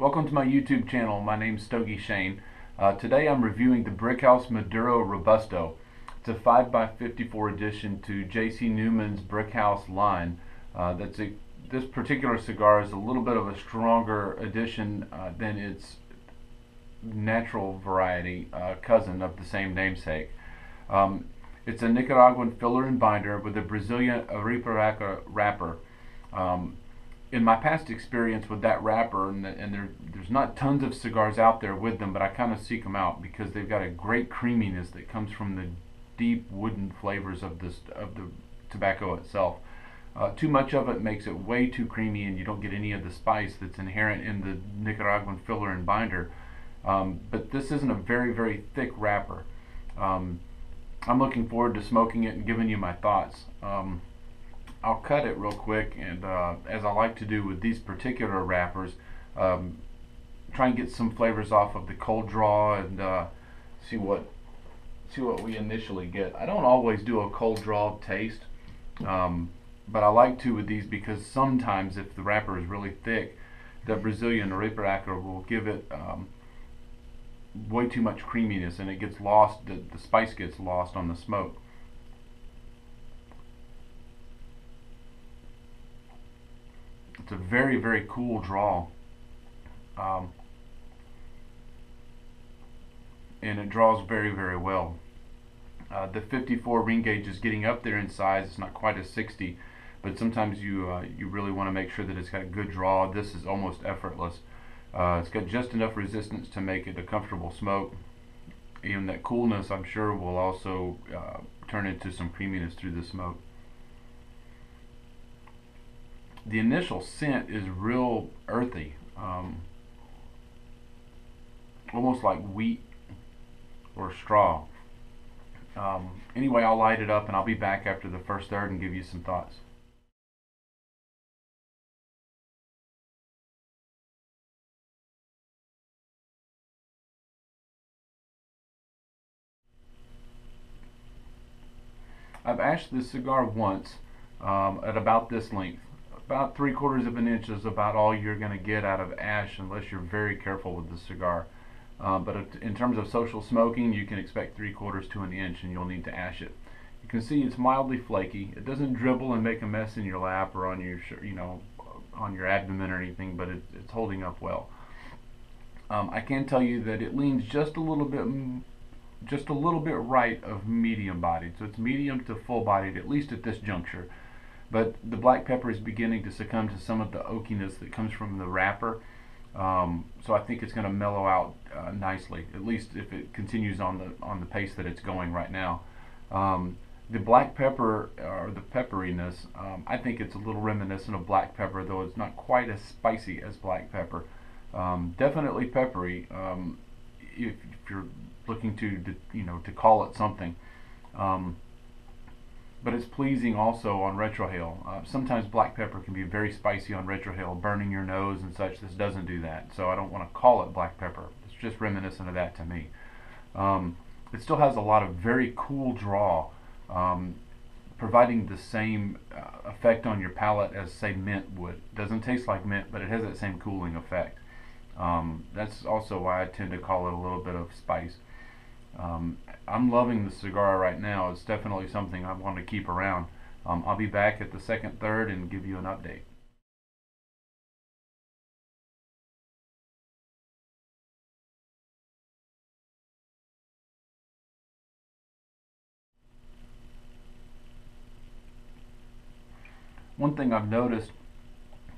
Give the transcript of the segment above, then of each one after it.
Welcome to my YouTube channel. My name's StogieShane. Today I'm reviewing the Brickhouse Maduro Robusto. It's a 5x54 addition to J.C. Newman's Brickhouse line. This particular cigar is a little bit of a stronger addition than its natural variety cousin of the same namesake. It's a Nicaraguan filler and binder with a Brazilian Aripiraca wrapper. In my past experience with that wrapper, there's not tons of cigars out there with them, but I kind of seek them out because they've got a great creaminess that comes from the deep wooden flavors of the tobacco itself. Too much of it makes it way too creamy, and you don't get any of the spice that's inherent in the Nicaraguan filler and binder. But this isn't a very thick wrapper. I'm looking forward to smoking it and giving you my thoughts. I'll cut it real quick, and as I like to do with these particular wrappers, try and get some flavors off of the cold draw and see what we initially get. I don't always do a cold draw taste, but I like to with these because sometimes if the wrapper is really thick, the Brazilian Aripiraca will give it way too much creaminess, and it gets lost. The spice gets lost on the smoke. It's a very cool draw, and it draws very well. The 54 ring gauge is getting up there in size. It's not quite a 60, but sometimes you really want to make sure that it's got a good draw. This is almost effortless. It's got just enough resistance to make it a comfortable smoke, and that coolness, I'm sure, will also turn into some creaminess through the smoke. The initial scent is real earthy, almost like wheat or straw. Anyway, I'll light it up and I'll be back after the first third and give you some thoughts. I've ashed this cigar once at about this length. About 3/4 of an inch is about all you're going to get out of ash unless you're very careful with the cigar. But in terms of social smoking, you can expect 3/4 to an inch, and you'll need to ash it. You can see it's mildly flaky. It doesn't dribble and make a mess in your lap or on your on your abdomen or anything, but it's holding up well. I can tell you that it leans just a little bit right of medium bodied, so it's medium to full bodied, at least at this juncture. But the black pepper is beginning to succumb to some of the oakiness that comes from the wrapper, so I think it's going to mellow out nicely, at least if it continues on the pace that it's going right now. The black pepper, or the pepperiness, I think it's a little reminiscent of black pepper, though it's not quite as spicy as black pepper. Definitely peppery, if you're looking to call it something. But it's pleasing also on retrohale. Sometimes black pepper can be very spicy on retrohale, burning your nose and such. This doesn't do that, so I don't want to call it black pepper. It's just reminiscent of that to me. It still has a lot of very cool draw, providing the same effect on your palate as, say, mint would. It doesn't taste like mint, but it has that same cooling effect. That's also why I tend to call it a little bit of spice. I'm loving the cigar right now. It's definitely something I want to keep around. I'll be back at the second third and give you an update. One thing I've noticed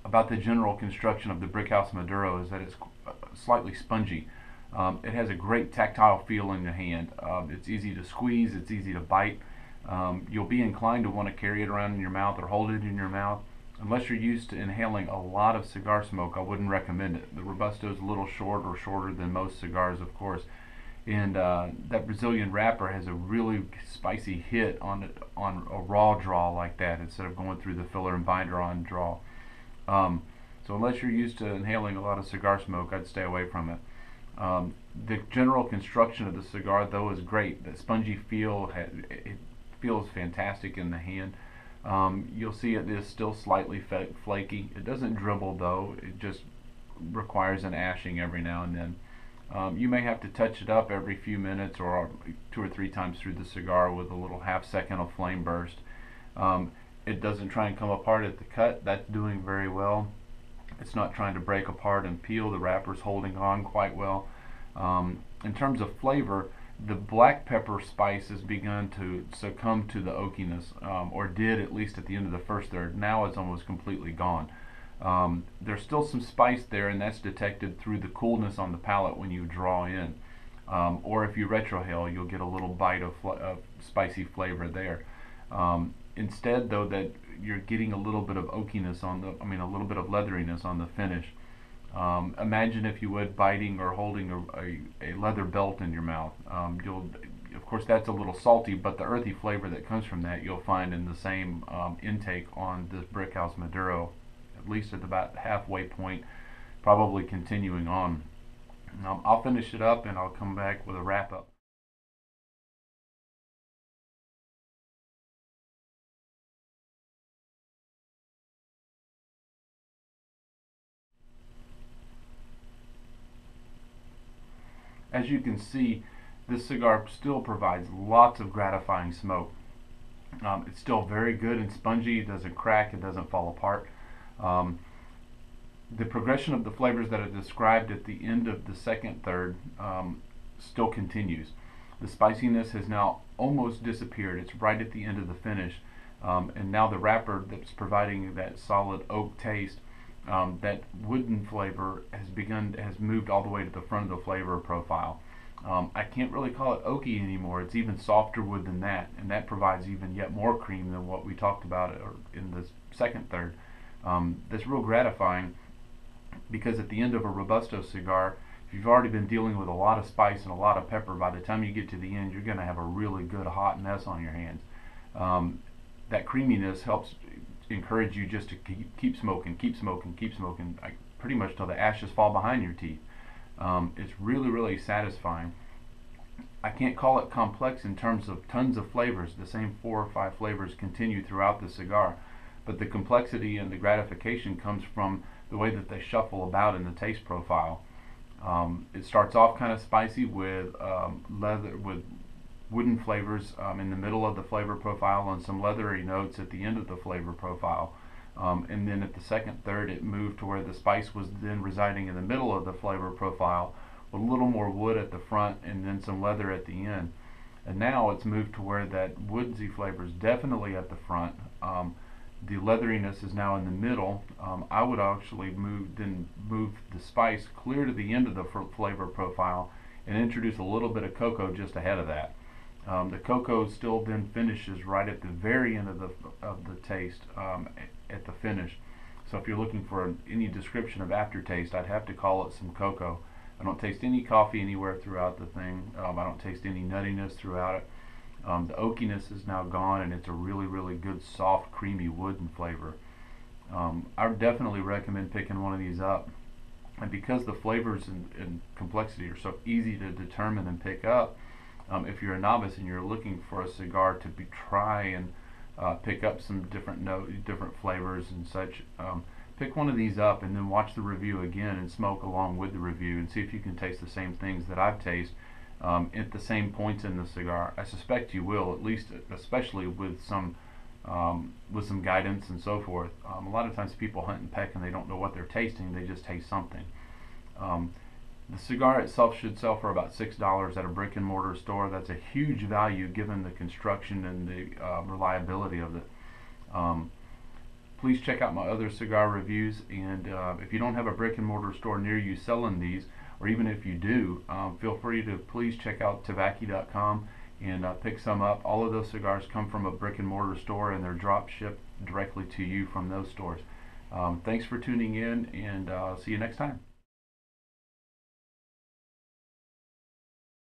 about the general construction of the Brickhouse Maduro is that it's slightly spongy. It has a great tactile feel in your hand. It's easy to squeeze, it's easy to bite. You'll be inclined to want to carry it around in your mouth or hold it in your mouth. Unless you're used to inhaling a lot of cigar smoke, I wouldn't recommend it. The Robusto is a little shorter than most cigars, of course. And that Brazilian wrapper has a really spicy hit on a raw draw like that, instead of going through the filler and binder on draw. So unless you're used to inhaling a lot of cigar smoke, I'd stay away from it. The general construction of the cigar, though, is great. The spongy feel, it feels fantastic in the hand. You'll see it is still slightly flaky. It doesn't dribble, though. It just requires an ashing every now and then. You may have to touch it up every few minutes or 2 or 3 times through the cigar with a little half-second of flame burst. It doesn't try and come apart at the cut. That's doing very well. It's not trying to break apart and peel. The wrapper's holding on quite well. In terms of flavor, the black pepper spice has begun to succumb to the oakiness, or did at least at the end of the first third. Now it's almost completely gone. There's still some spice there, and that's detected through the coolness on the palate when you draw in. Or if you retrohale, you'll get a little bite of spicy flavor there. Instead, though, that you're getting a little bit of oakiness on the, a little bit of leatheriness on the finish. Imagine, if you would, biting or holding a leather belt in your mouth. Of course, that's a little salty, but the earthy flavor that comes from that you'll find in the same intake on this Brickhouse Maduro, at least at about halfway point, probably continuing on. I'll finish it up and I'll come back with a wrap up. As you can see, this cigar still provides lots of gratifying smoke. It's still very good and spongy. It doesn't crack, it doesn't fall apart. The progression of the flavors that are described at the end of the second third still continues. The spiciness has now almost disappeared. It's right at the end of the finish. And now the wrapper that's providing that solid oak taste, that wooden flavor has moved all the way to the front of the flavor profile. I can't really call it oaky anymore. It's even softer wood than that, and that provides even yet more cream than what we talked about in the second third. That's real gratifying, because at the end of a Robusto cigar, if you've already been dealing with a lot of spice and a lot of pepper, by the time you get to the end, you're going to have a really good hot mess on your hands. That creaminess helps encourage you just to keep smoking, like pretty much till the ashes fall behind your teeth. It's really, really satisfying. I can't call it complex in terms of tons of flavors. The same 4 or 5 flavors continue throughout the cigar, but the complexity and the gratification comes from the way that they shuffle about in the taste profile. It starts off kind of spicy with wooden flavors in the middle of the flavor profile, and some leathery notes at the end of the flavor profile. And then at the second third, it moved to where the spice was then residing in the middle of the flavor profile, with a little more wood at the front and then some leather at the end. And now it's moved to where that woodsy flavor is definitely at the front. The leatheriness is now in the middle. I would actually move the spice clear to the end of the flavor profile and introduce a little bit of cocoa just ahead of that. The cocoa still then finishes right at the very end of the taste, at the finish. So if you're looking for any description of aftertaste, I'd have to call it some cocoa. I don't taste any coffee anywhere throughout the thing. I don't taste any nuttiness throughout it. The oakiness is now gone, and it's a really, really good, soft, creamy wooden flavor. I would definitely recommend picking one of these up. And because the flavors and complexity are so easy to determine and pick up, if you're a novice and you're looking for a cigar to try and pick up some different flavors and such, pick one of these up and then watch the review again and smoke along with the review and see if you can taste the same things that I've tasted at the same points in the cigar. I suspect you will, at least, especially with some guidance and so forth. A lot of times people hunt and peck and they don't know what they're tasting, they just taste something. The cigar itself should sell for about $6 at a brick and mortar store. That's a huge value given the construction and the reliability of it. Please check out my other cigar reviews, and if you don't have a brick and mortar store near you selling these, or even if you do, feel free to please check out tavaki.com and pick some up. All of those cigars come from a brick and mortar store, and they're drop shipped directly to you from those stores. Thanks for tuning in, and see you next time.